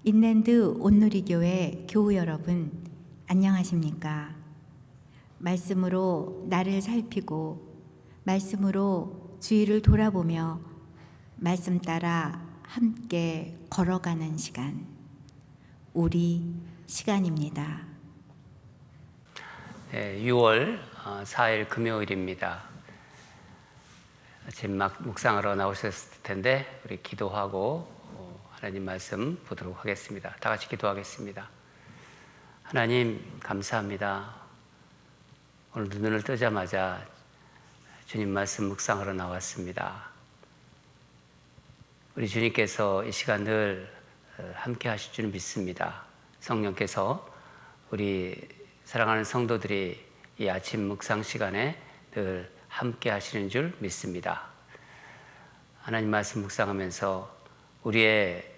인랜드 온누리교회 교우 여러분, 안녕하십니까? 말씀으로 나를 살피고 말씀으로 주위를 돌아보며 말씀 따라 함께 걸어가는 시간, 우리 시간입니다. 6월 4일 금요일입니다. 아침 막 묵상하러 나오셨을 텐데 우리 기도하고 하나님 말씀 보도록 하겠습니다. 다 같이 기도하겠습니다. 하나님 감사합니다. 오늘 눈을 뜨자마자 주님 말씀 묵상하러 나왔습니다. 우리 주님께서 이 시간 늘 함께 하실 줄 믿습니다. 성령께서 우리 사랑하는 성도들이 이 아침 묵상 시간에 늘 함께 하시는 줄 믿습니다. 하나님 말씀 묵상하면서 우리의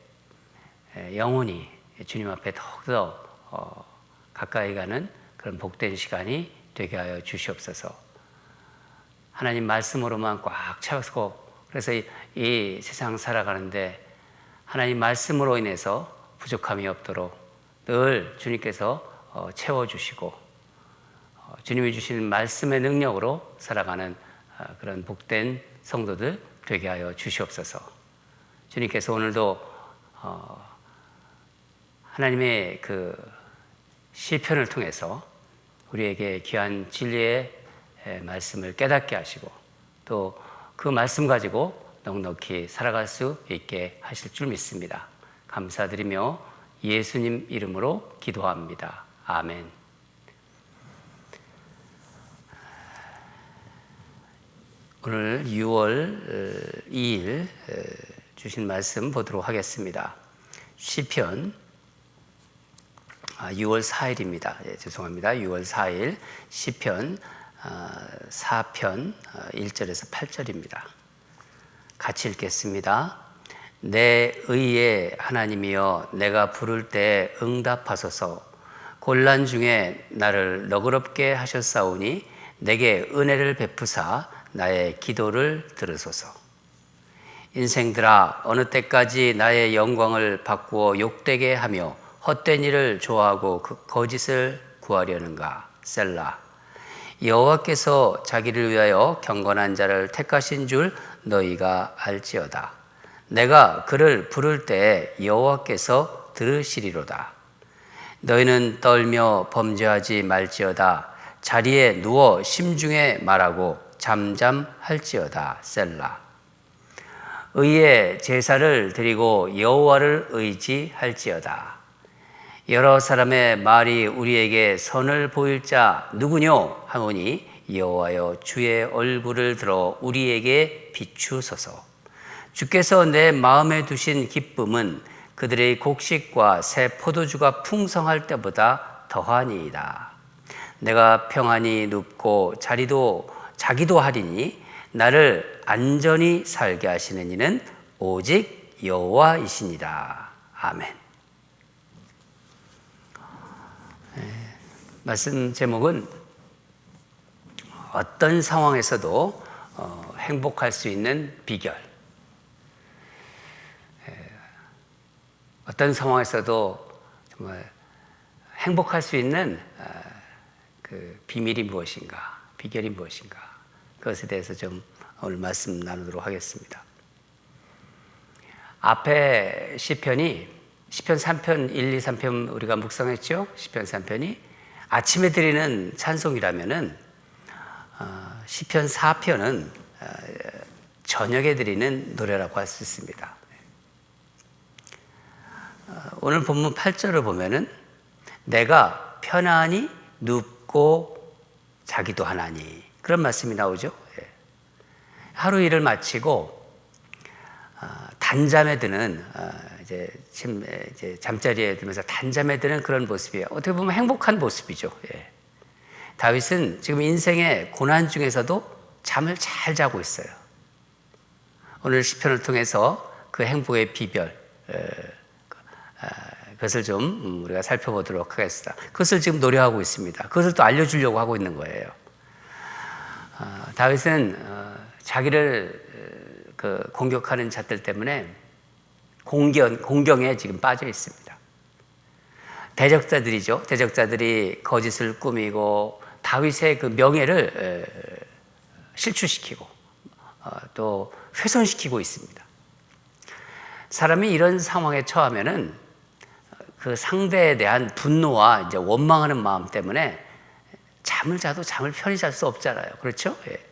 영혼이 주님 앞에 더욱더 가까이 가는 그런 복된 시간이 되게 하여 주시옵소서. 하나님 말씀으로만 꽉 차고, 그래서 이 세상 살아가는데 하나님 말씀으로 인해서 부족함이 없도록 늘 주님께서 채워주시고 주님이 주시는 말씀의 능력으로 살아가는 그런 복된 성도들 되게 하여 주시옵소서. 주님께서 오늘도 하나님의 그 시편을 통해서 우리에게 귀한 진리의 말씀을 깨닫게 하시고 또 그 말씀 가지고 넉넉히 살아갈 수 있게 하실 줄 믿습니다. 감사드리며 예수님 이름으로 기도합니다. 아멘. 오늘 6월 2일 주신 말씀 보도록 하겠습니다. 시편 6월 4일입니다. 죄송합니다. 6월 4일 시편 4편 1절에서 8절입니다. 같이 읽겠습니다. 내 의의 하나님이여, 내가 부를 때 응답하소서. 곤란 중에 나를 너그럽게 하셨사오니 내게 은혜를 베푸사 나의 기도를 들으소서. 인생들아, 어느 때까지 나의 영광을 바꾸어 욕되게 하며 헛된 일을 좋아하고 그 거짓을 구하려는가. 셀라. 여호와께서 자기를 위하여 경건한 자를 택하신 줄 너희가 알지어다. 내가 그를 부를 때 여호와께서 들으시리로다. 너희는 떨며 범죄하지 말지어다. 자리에 누워 심중에 말하고 잠잠할지어다. 셀라. 의의 제사를 드리고 여호와를 의지할지어다. 여러 사람의 말이 우리에게 선을 보일 자 누구뇨 하오니 여호와여, 주의 얼굴을 들어 우리에게 비추소서. 주께서 내 마음에 두신 기쁨은 그들의 곡식과 새 포도주가 풍성할 때보다 더하니이다. 내가 평안히 눕고 자기도 하리니 나를 안전히 살게 하시는 이는 오직 여호와이시니라. 아멘. 말씀 제목은 어떤 상황에서도 행복할 수 있는 비결. 어떤 상황에서도 정말 행복할 수 있는 그 비밀이 무엇인가, 비결이 무엇인가, 그것에 대해서 좀 오늘 말씀 나누도록 하겠습니다. 앞에 시편 3편 1, 2, 3편 우리가 묵상했죠. 시편 3편이 아침에 드리는 찬송이라면은 시편 4편은 저녁에 드리는 노래라고 할 수 있습니다. 오늘 본문 8절을 보면은 내가 편안히 눕고 자기도 하나니, 그런 말씀이 나오죠. 하루 일을 마치고 단잠에 드는 이제 잠자리에 들면서 단잠에 드는 그런 모습이에요. 어떻게 보면 행복한 모습이죠. 다윗은 지금 인생의 고난 중에서도 잠을 잘 자고 있어요. 오늘 시편을 통해서 그 행복의 비결, 그것을 좀 우리가 살펴보도록 하겠습니다. 그것을 지금 노래하고 있습니다. 그것을 또 알려주려고 하고 있는 거예요. 다윗은 자기를 공격하는 자들 때문에 공경에 지금 빠져 있습니다. 대적자들이죠. 대적자들이 거짓을 꾸미고 다윗의 그 명예를 실추시키고 또 훼손시키고 있습니다. 사람이 이런 상황에 처하면은 그 상대에 대한 분노와 이제 원망하는 마음 때문에 잠을 자도 잠을 편히 잘 수 없잖아요. 그렇죠? 예.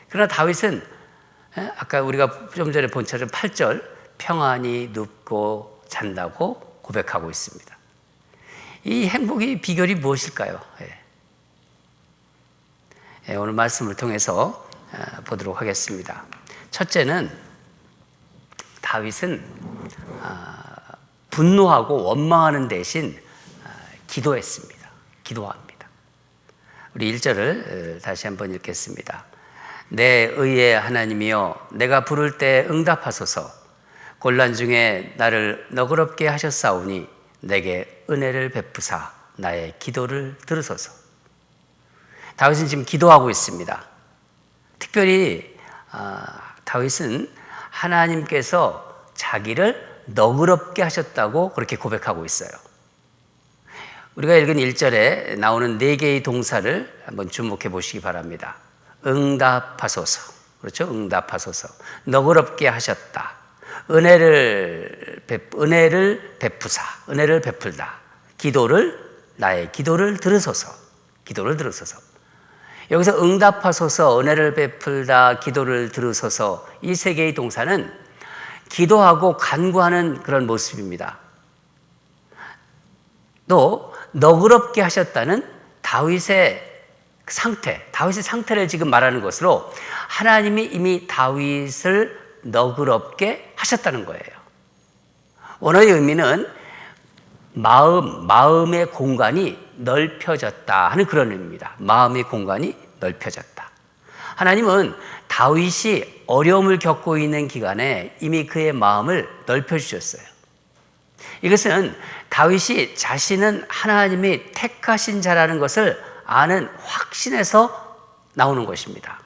그러나 다윗은 아까 우리가 좀 전에 본 것처럼 8절 평안히 눕고 잔다고 고백하고 있습니다. 이 행복의 비결이 무엇일까요? 오늘 말씀을 통해서 보도록 하겠습니다. 첫째는 다윗은 분노하고 원망하는 대신 기도했습니다. 기도합니다. 우리 1절을 다시 한번 읽겠습니다. 내 의의 하나님이여 내가 부를 때 응답하소서. 곤란 중에 나를 너그럽게 하셨사오니 내게 은혜를 베푸사 나의 기도를 들으소서. 다윗은 지금 기도하고 있습니다. 특별히 다윗은 하나님께서 자기를 너그럽게 하셨다고 그렇게 고백하고 있어요. 우리가 읽은 1절에 나오는 4개의 동사를 한번 주목해 보시기 바랍니다. 응답하소서. 그렇죠? 응답하소서. 너그럽게 하셨다. 은혜를 베푸사. 은혜를 베풀다. 나의 기도를 들으소서. 기도를 들으소서. 여기서 응답하소서, 은혜를 베풀다, 기도를 들으소서 이 3개의 동사는 기도하고 간구하는 그런 모습입니다. 또 너그럽게 하셨다는 다윗의 상태를 지금 말하는 것으로 하나님이 이미 다윗을 너그럽게 하셨다는 거예요. 원어의 의미는 마음의 공간이 넓혀졌다 하는 그런 의미입니다. 마음의 공간이 넓혀졌다. 하나님은 다윗이 어려움을 겪고 있는 기간에 이미 그의 마음을 넓혀주셨어요. 이것은 다윗이 자신은 하나님이 택하신 자라는 것을 아는 확신에서 나오는 것입니다.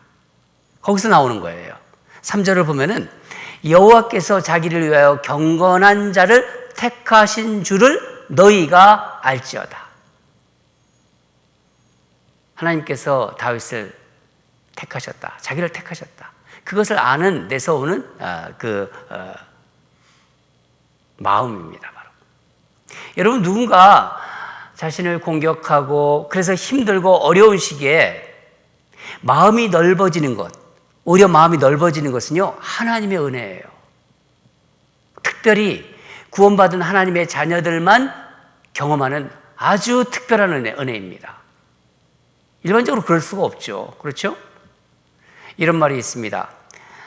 거기서 나오는 거예요. 3절을 보면은 여호와께서 자기를 위하여 경건한 자를 택하신 줄을 너희가 알지어다. 하나님께서 다윗을 택하셨다. 자기를 택하셨다. 그것을 아는 데서 오는 마음입니다. 바로. 여러분 누군가 자신을 공격하고 그래서 힘들고 어려운 시기에 마음이 넓어지는 것, 오히려 마음이 넓어지는 것은요 하나님의 은혜예요. 특별히 구원받은 하나님의 자녀들만 경험하는 아주 특별한 은혜입니다. 일반적으로 그럴 수가 없죠. 그렇죠? 이런 말이 있습니다.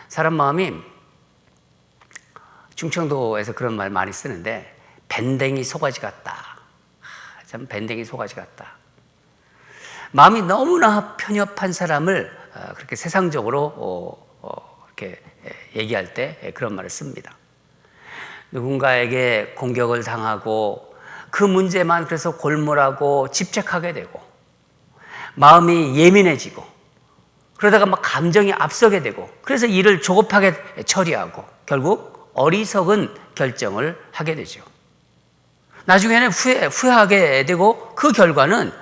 사람 마음이 충청도에서 그런 말 많이 쓰는데 밴댕이 소가지 같다. 참 밴댕이 소가지 같다. 마음이 너무나 편협한 사람을 그렇게 세상적으로 이렇게 얘기할 때 그런 말을 씁니다. 누군가에게 공격을 당하고 그 문제만 그래서 골몰하고 집착하게 되고 마음이 예민해지고 그러다가 막 감정이 앞서게 되고 그래서 일을 조급하게 처리하고 결국 어리석은 결정을 하게 되죠. 나중에는 후회하게 되고 그 결과는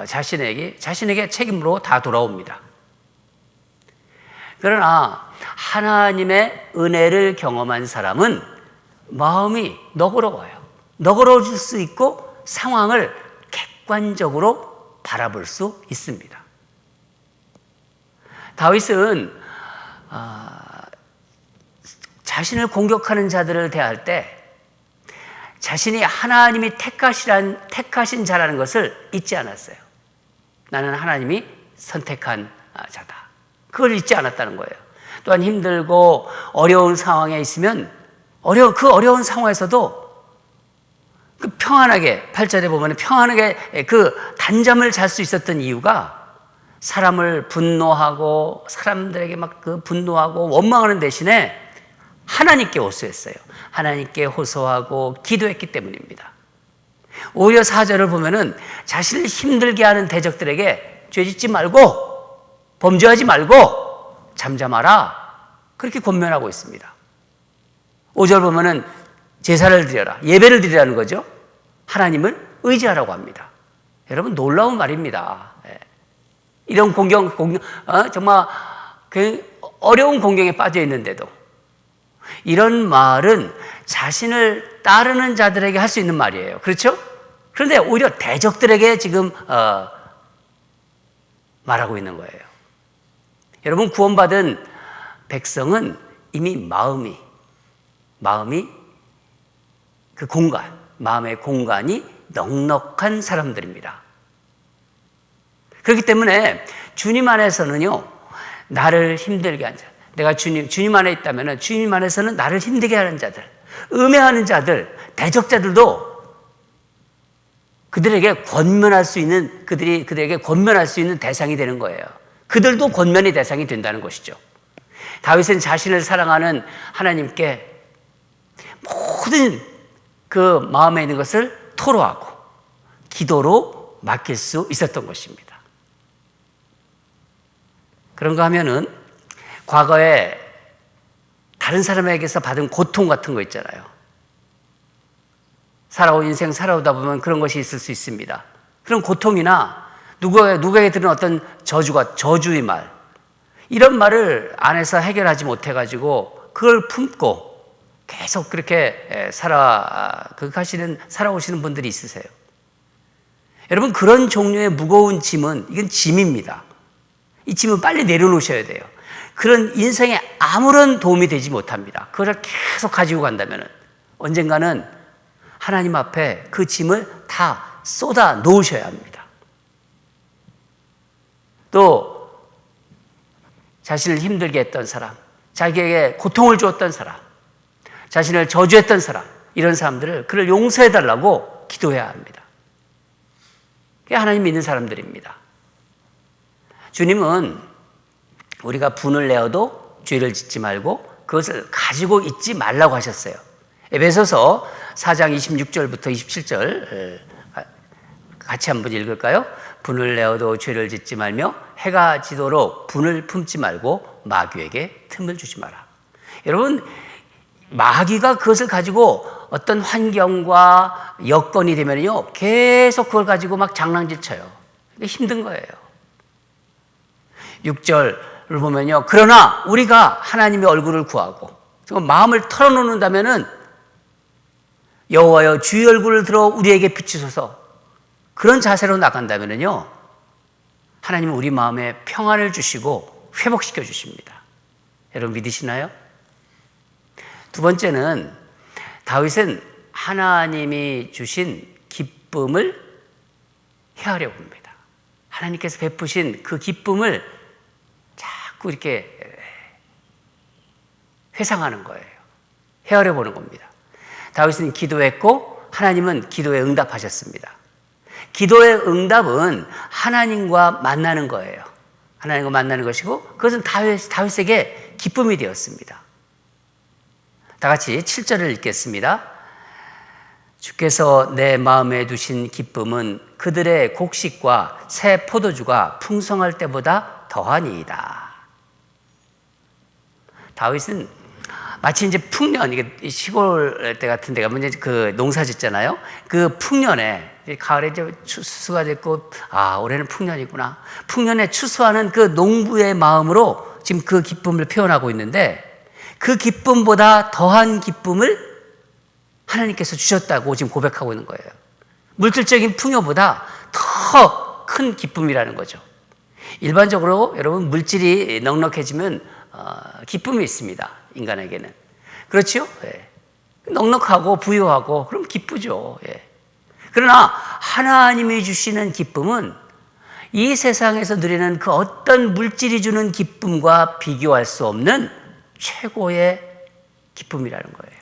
자신에게 책임으로 다 돌아옵니다. 그러나 하나님의 은혜를 경험한 사람은 마음이 너그러워요. 너그러워질 수 있고 상황을 객관적으로 바라볼 수 있습니다. 다윗은 자신을 공격하는 자들을 대할 때 자신이 하나님이 택하신 자라는 것을 잊지 않았어요. 나는 하나님이 선택한 자다. 그걸 잊지 않았다는 거예요. 또한 힘들고 어려운 상황에 있으면 그 어려운 상황에서도 그 평안하게 8절에 보면 평안하게 그 단잠을 잘 수 있었던 이유가 사람을 분노하고 사람들에게 막 그 분노하고 원망하는 대신에 하나님께 호소했어요. 하나님께 호소하고 기도했기 때문입니다. 오히려 4절을 보면은 자신을 힘들게 하는 대적들에게 죄짓지 말고 범죄하지 말고 잠잠하라 그렇게 권면하고 있습니다. 5절 보면은 제사를 드려라 예배를 드리라는 거죠. 하나님을 의지하라고 합니다. 여러분 놀라운 말입니다. 이런 정말 어려운 공경에 빠져 있는데도 이런 말은 자신을 따르는 자들에게 할 수 있는 말이에요. 그렇죠? 그런데 오히려 대적들에게 지금 말하고 있는 거예요. 여러분 구원받은 백성은 이미 마음이 그 마음의 공간이 넉넉한 사람들입니다. 그렇기 때문에 주님 안에서는요, 나를 힘들게 한 자, 내가 주님 안에 있다면 주님 안에서는 나를 힘들게 하는 자들, 음해하는 자들, 대적자들도 그들에게 권면할 수 있는, 그들에게 권면할 수 있는 대상이 되는 거예요. 그들도 권면의 대상이 된다는 것이죠. 다윗은 자신을 사랑하는 하나님께 모든 그 마음에 있는 것을 토로하고 기도로 맡길 수 있었던 것입니다. 그런가 하면은 과거에 다른 사람에게서 받은 고통 같은 거 있잖아요. 인생 살아오다 보면 그런 것이 있을 수 있습니다. 그런 고통이나 누구에게 들은 어떤 저주의 말, 이런 말을 안에서 해결하지 못해가지고 그걸 품고 계속 그렇게 살아오시는 분들이 있으세요. 여러분, 그런 종류의 무거운 짐은, 이건 짐입니다. 이 짐은 빨리 내려놓으셔야 돼요. 그런 인생에 아무런 도움이 되지 못합니다. 그걸 계속 가지고 간다면 언젠가는 하나님 앞에 그 짐을 다 쏟아 놓으셔야 합니다. 또 자신을 힘들게 했던 사람, 자기에게 고통을 주었던 사람, 자신을 저주했던 사람, 이런 사람들을 그를 용서해달라고 기도해야 합니다. 그게 하나님 믿는 사람들입니다. 주님은 우리가 분을 내어도 죄를 짓지 말고 그것을 가지고 있지 말라고 하셨어요. 에베소서 4장 26절부터 27절 같이 한번 읽을까요? 분을 내어도 죄를 짓지 말며 해가 지도록 분을 품지 말고 마귀에게 틈을 주지 마라. 여러분, 마귀가 그것을 가지고 어떤 환경과 여건이 되면요, 계속 그걸 가지고 막 장난질 쳐요. 힘든 거예요. 6절을 보면요, 그러나 우리가 하나님의 얼굴을 구하고 마음을 털어놓는다면은 여호와여 주의 얼굴을 들어 우리에게 비추소서, 그런 자세로 나간다면은요, 하나님은 우리 마음에 평안을 주시고 회복시켜 주십니다. 여러분 믿으시나요? 두 번째는 다윗은 하나님이 주신 기쁨을 헤아려 봅니다. 하나님께서 베푸신 그 기쁨을 자꾸 이렇게 회상하는 거예요. 헤아려 보는 겁니다. 다윗은 기도했고 하나님은 기도에 응답하셨습니다. 기도의 응답은 하나님과 만나는 거예요. 하나님과 만나는 것이고 그것은 다윗에게 기쁨이 되었습니다. 다 같이 7절을 읽겠습니다. 주께서 내 마음에 두신 기쁨은 그들의 곡식과 새 포도주가 풍성할 때보다 더하니이다. 다윗은 마치 이제 풍년, 이게 시골 때 같은 데가 이제 그 농사 짓잖아요. 그 풍년에, 가을에 이제 추수가 됐고, 올해는 풍년이구나. 풍년에 추수하는 그 농부의 마음으로 지금 그 기쁨을 표현하고 있는데, 그 기쁨보다 더한 기쁨을 하나님께서 주셨다고 지금 고백하고 있는 거예요. 물질적인 풍요보다 더 큰 기쁨이라는 거죠. 일반적으로 여러분, 물질이 넉넉해지면 기쁨이 있습니다. 인간에게는. 그렇죠? 예. 넉넉하고 부유하고 그럼 기쁘죠. 예. 그러나 하나님이 주시는 기쁨은 이 세상에서 누리는 그 어떤 물질이 주는 기쁨과 비교할 수 없는 최고의 기쁨이라는 거예요.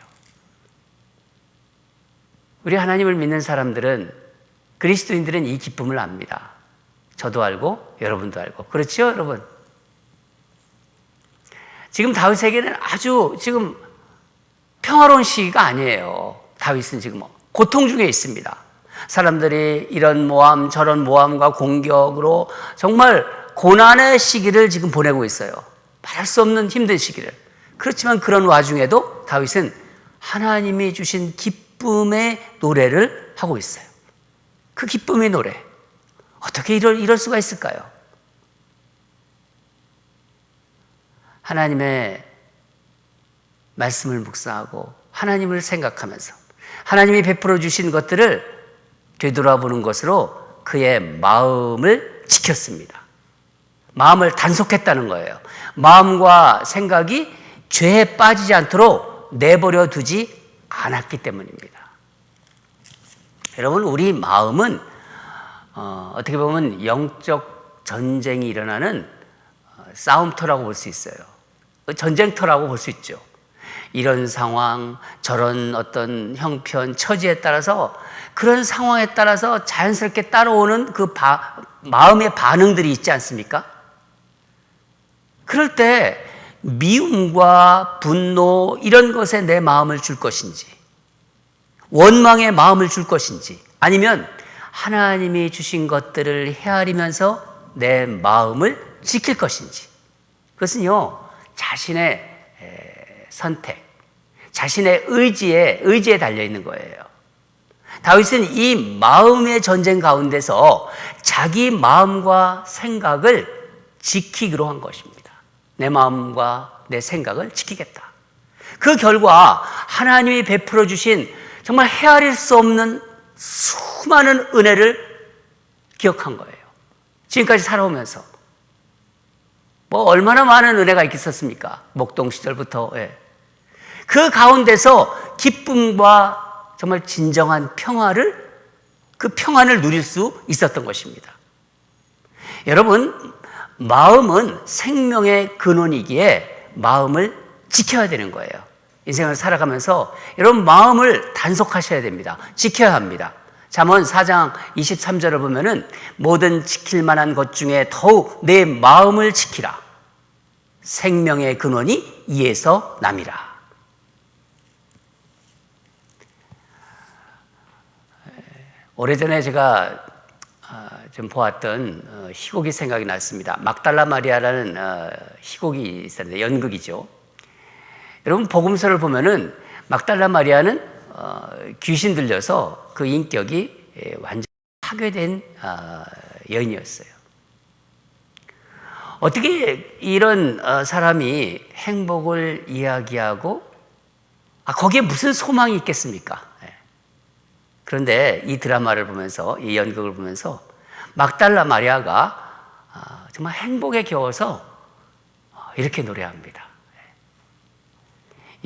우리 하나님을 믿는 사람들은, 그리스도인들은 이 기쁨을 압니다. 저도 알고 여러분도 알고. 그렇죠, 여러분? 지금 다윗에게는 아주 지금 평화로운 시기가 아니에요. 다윗은 지금 고통 중에 있습니다. 사람들이 이런 모함 저런 모함과 공격으로 정말 고난의 시기를 지금 보내고 있어요. 말할 수 없는 힘든 시기를. 그렇지만 그런 와중에도 다윗은 하나님이 주신 기쁨의 노래를 하고 있어요. 그 기쁨의 노래. 어떻게 이럴 수가 있을까요? 하나님의 말씀을 묵상하고 하나님을 생각하면서 하나님이 베풀어 주신 것들을 되돌아보는 것으로 그의 마음을 지켰습니다. 마음을 단속했다는 거예요. 마음과 생각이 죄에 빠지지 않도록 내버려 두지 않았기 때문입니다. 여러분, 우리 마음은 어떻게 보면 영적 전쟁이 일어나는 싸움터라고 볼 수 있어요. 전쟁터라고 볼 수 있죠. 이런 상황, 저런 어떤 형편, 처지에 따라서 그런 상황에 따라서 자연스럽게 따라오는 그 마음의 반응들이 있지 않습니까? 그럴 때 미움과 분노 이런 것에 내 마음을 줄 것인지, 원망의 마음을 줄 것인지, 아니면 하나님이 주신 것들을 헤아리면서 내 마음을 지킬 것인지, 그것은요 자신의 선택, 자신의 의지에 달려 있는 거예요. 다윗은 이 마음의 전쟁 가운데서 자기 마음과 생각을 지키기로 한 것입니다. 내 마음과 내 생각을 지키겠다. 그 결과 하나님이 베풀어 주신 정말 헤아릴 수 없는 수많은 은혜를 기억한 거예요. 지금까지 살아오면서 뭐 얼마나 많은 은혜가 있겠습니까? 목동 시절부터. 그 가운데서 기쁨과 정말 진정한 그 평안을 누릴 수 있었던 것입니다. 여러분, 마음은 생명의 근원이기에 마음을 지켜야 되는 거예요. 인생을 살아가면서 여러분 마음을 단속하셔야 됩니다. 지켜야 합니다. 잠언 4장 23절을 보면은 모든 지킬 만한 것 중에 더욱 내 마음을 지키라. 생명의 근원이 이에서 남이라. 오래전에 제가 좀 보았던 희곡이 생각이 났습니다. 막달라 마리아라는 희곡이 있었는데 연극이죠. 여러분 복음서를 보면은 막달라 마리아는 귀신 들려서 그 인격이 완전히 파괴된 여인이었어요. 어떻게 이런 사람이 행복을 이야기하고 거기에 무슨 소망이 있겠습니까? 그런데 이 드라마를 보면서, 이 연극을 보면서 막달라 마리아가 정말 행복에 겨워서 이렇게 노래합니다.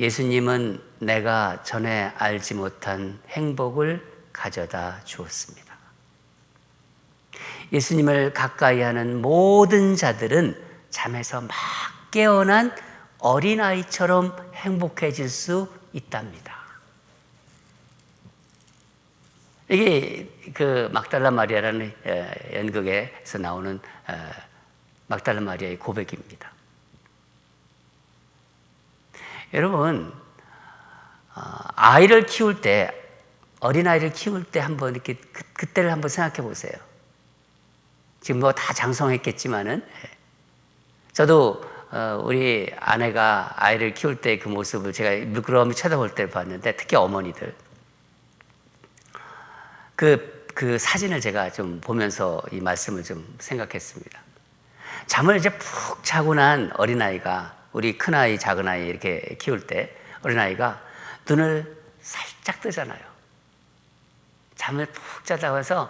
예수님은 내가 전에 알지 못한 행복을 가져다 주었습니다. 예수님을 가까이 하는 모든 자들은 잠에서 막 깨어난 어린아이처럼 행복해질 수 있답니다. 이게 그 막달라 마리아라는 연극에서 나오는 막달라 마리아의 고백입니다. 여러분, 아이를 키울 때, 어린아이를 키울 때 한번 이렇게 그때를 한번 생각해 보세요. 지금 뭐 다 장성했겠지만은, 저도 우리 아내가 아이를 키울 때 그 모습을 제가 물끄러미 쳐다볼 때 봤는데, 특히 어머니들. 그 사진을 제가 좀 보면서 이 말씀을 좀 생각했습니다. 잠을 이제 푹 자고 난 어린아이가, 우리 큰아이, 작은아이 이렇게 키울 때 어린아이가 눈을 살짝 뜨잖아요. 잠을 푹 자다 와서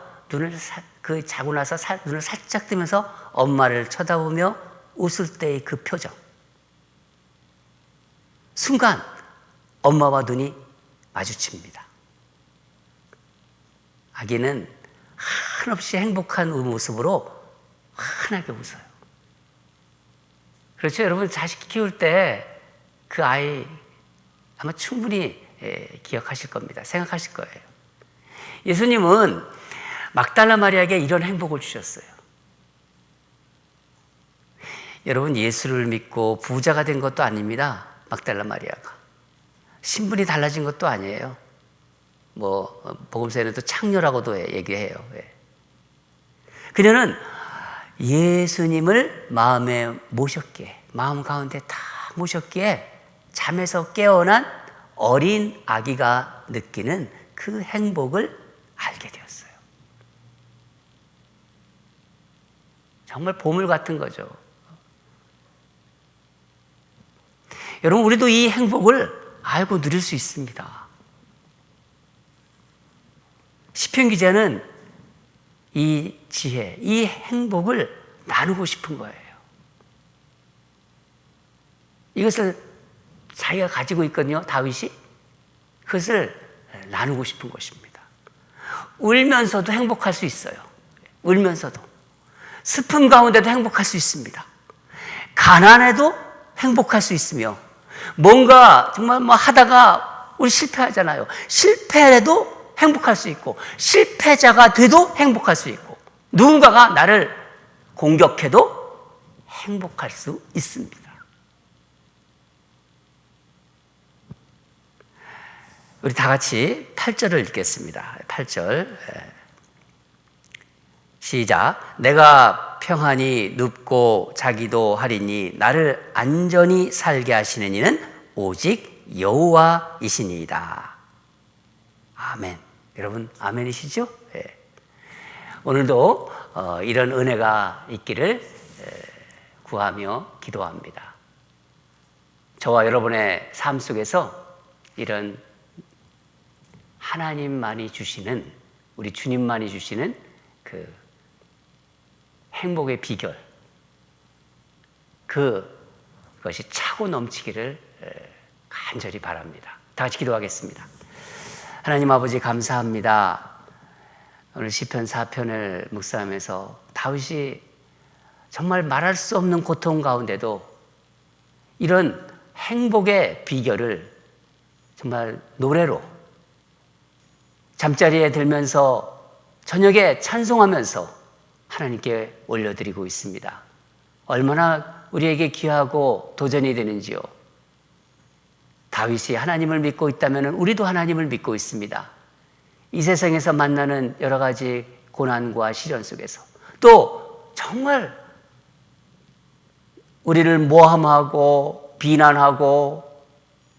자고 나서 눈을 살짝 뜨면서 엄마를 쳐다보며 웃을 때의 그 표정. 순간 엄마와 눈이 마주칩니다. 아기는 한없이 행복한 모습으로 환하게 웃어요. 그렇죠? 여러분, 자식 키울 때 그 아이 아마 충분히 기억하실 겁니다. 생각하실 거예요. 예수님은 막달라 마리아에게 이런 행복을 주셨어요. 여러분, 예수를 믿고 부자가 된 것도 아닙니다. 막달라 마리아가. 신분이 달라진 것도 아니에요. 복음서에는 또 창녀라고도 얘기해요. 그녀는 예수님을 마음에 모셨기에, 마음 가운데 다 모셨기에 잠에서 깨어난 어린 아기가 느끼는 그 행복을 알게 되었어요. 정말 보물 같은 거죠. 여러분, 우리도 이 행복을 알고 누릴 수 있습니다. 시편 기자는 이 지혜, 이 행복을 나누고 싶은 거예요. 이것을 자기가 가지고 있거든요, 다윗이. 그것을 나누고 싶은 것입니다. 울면서도 행복할 수 있어요. 울면서도. 슬픔 가운데도 행복할 수 있습니다. 가난해도 행복할 수 있으며, 뭔가 정말 뭐 하다가 우리 실패하잖아요. 실패해도 행복할 수 있고, 실패자가 돼도 행복할 수 있고, 누군가가 나를 공격해도 행복할 수 있습니다. 우리 다 같이 8절을 읽겠습니다. 8절 시작. 내가 평안히 눕고 자기도 하리니 나를 안전히 살게 하시는 이는 오직 여호와이시니이다. 아멘. 여러분 아멘이시죠? 네. 오늘도 이런 은혜가 있기를 구하며 기도합니다. 저와 여러분의 삶 속에서 이런 하나님만이 주시는, 우리 주님만이 주시는 그 행복의 비결, 그것이 차고 넘치기를 간절히 바랍니다. 다 같이 기도하겠습니다. 하나님 아버지 감사합니다. 오늘 시편 4편을 묵상하면서 다윗이 정말 말할 수 없는 고통 가운데도 이런 행복의 비결을 정말 노래로 잠자리에 들면서 저녁에 찬송하면서 하나님께 올려드리고 있습니다. 얼마나 우리에게 귀하고 도전이 되는지요. 다윗이 하나님을 믿고 있다면 우리도 하나님을 믿고 있습니다. 이 세상에서 만나는 여러 가지 고난과 시련 속에서 또 정말 우리를 모함하고 비난하고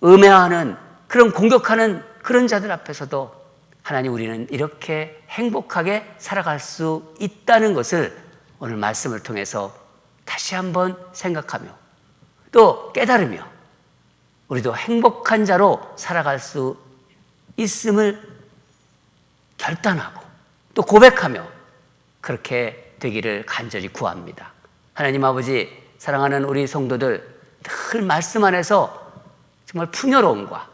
음해하는 그런 공격하는 그런 자들 앞에서도 하나님, 우리는 이렇게 행복하게 살아갈 수 있다는 것을 오늘 말씀을 통해서 다시 한번 생각하며 또 깨달으며 우리도 행복한 자로 살아갈 수 있음을 결단하고 또 고백하며 그렇게 되기를 간절히 구합니다. 하나님 아버지, 사랑하는 우리 성도들 늘 말씀 안에서 정말 풍요로움과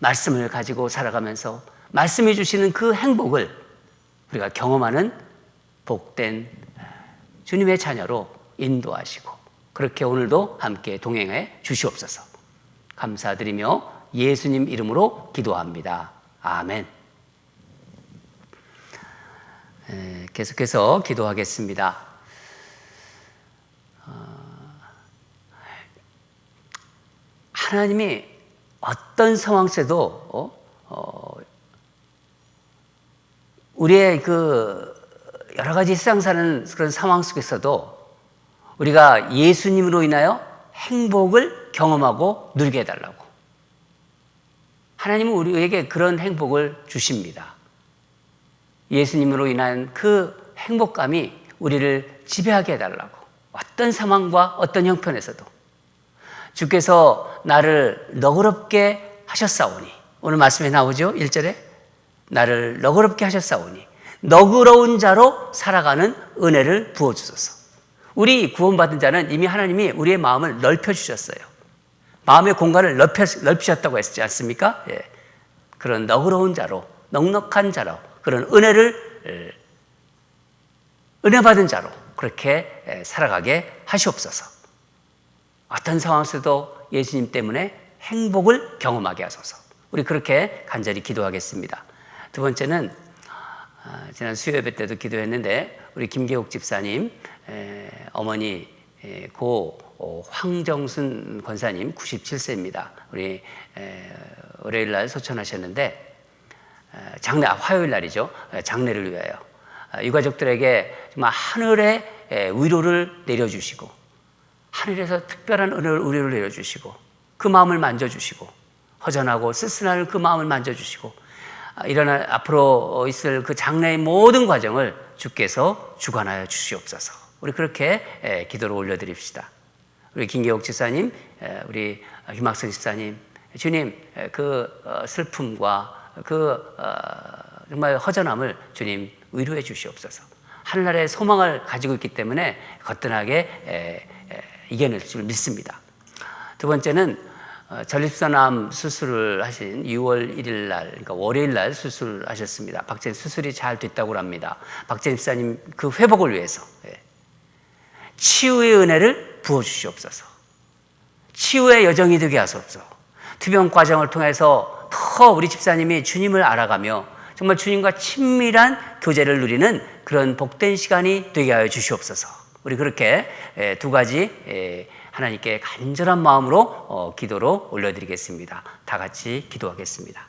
말씀을 가지고 살아가면서 말씀해 주시는 그 행복을 우리가 경험하는 복된 주님의 자녀로 인도하시고 그렇게 오늘도 함께 동행해 주시옵소서. 감사드리며 예수님 이름으로 기도합니다. 아멘. 계속해서 기도하겠습니다. 하나님이 어떤 상황 속에도 우리의 그 여러 가지 세상 사는 그런 상황 속에서도 우리가 예수님으로 인하여 행복을 경험하고 누리게 해달라고. 하나님은 우리에게 그런 행복을 주십니다. 예수님으로 인한 그 행복감이 우리를 지배하게 해달라고. 어떤 상황과 어떤 형편에서도 주께서 나를 너그럽게 하셨사오니, 오늘 말씀에 나오죠? 1절에 나를 너그럽게 하셨사오니 너그러운 자로 살아가는 은혜를 부어주소서. 우리 구원받은 자는 이미 하나님이 우리의 마음을 넓혀주셨어요. 마음의 공간을 넓히셨다고 했지 않습니까? 예. 그런 너그러운 자로, 넉넉한 자로, 그런 은혜 받은 자로 그렇게 살아가게 하시옵소서. 어떤 상황 속에도 예수님 때문에 행복을 경험하게 하소서. 우리 그렇게 간절히 기도하겠습니다. 두 번째는 지난 수요예배 때도 기도했는데 우리 김계옥 집사님 어머니 고 황정순 권사님 97세입니다. 우리 월요일 날 소천하셨는데 화요일 날이죠. 장례를 위하여 유가족들에게 정말 하늘의 위로를 내려주시고 하늘에서 특별한 위로를 내려주시고 그 마음을 만져주시고 허전하고 쓸쓸한 그 마음을 만져주시고 앞으로 있을 그 장래의 모든 과정을 주께서 주관하여 주시옵소서. 우리 그렇게 기도를 올려드립시다. 우리 김계옥 집사님, 우리 김학선 집사님, 주님 그 슬픔과 그 정말 허전함을 주님 위로해 주시옵소서. 하늘나라의 소망을 가지고 있기 때문에 거뜬하게 이겨낼 줄 믿습니다. 두 번째는 전립선암 수술을 하신 6월 1일 날, 그러니까 월요일 날 수술하셨습니다. 박재님 수술이 잘 됐다고 합니다. 박재님 집사님 그 회복을 위해서 치유의 은혜를 부어주시옵소서. 치유의 여정이 되게 하소서. 투병 과정을 통해서 더 우리 집사님이 주님을 알아가며 정말 주님과 친밀한 교제를 누리는 그런 복된 시간이 되게 하여 주시옵소서. 우리 그렇게 두 가지 하나님께 간절한 마음으로 기도로 올려드리겠습니다. 다 같이 기도하겠습니다.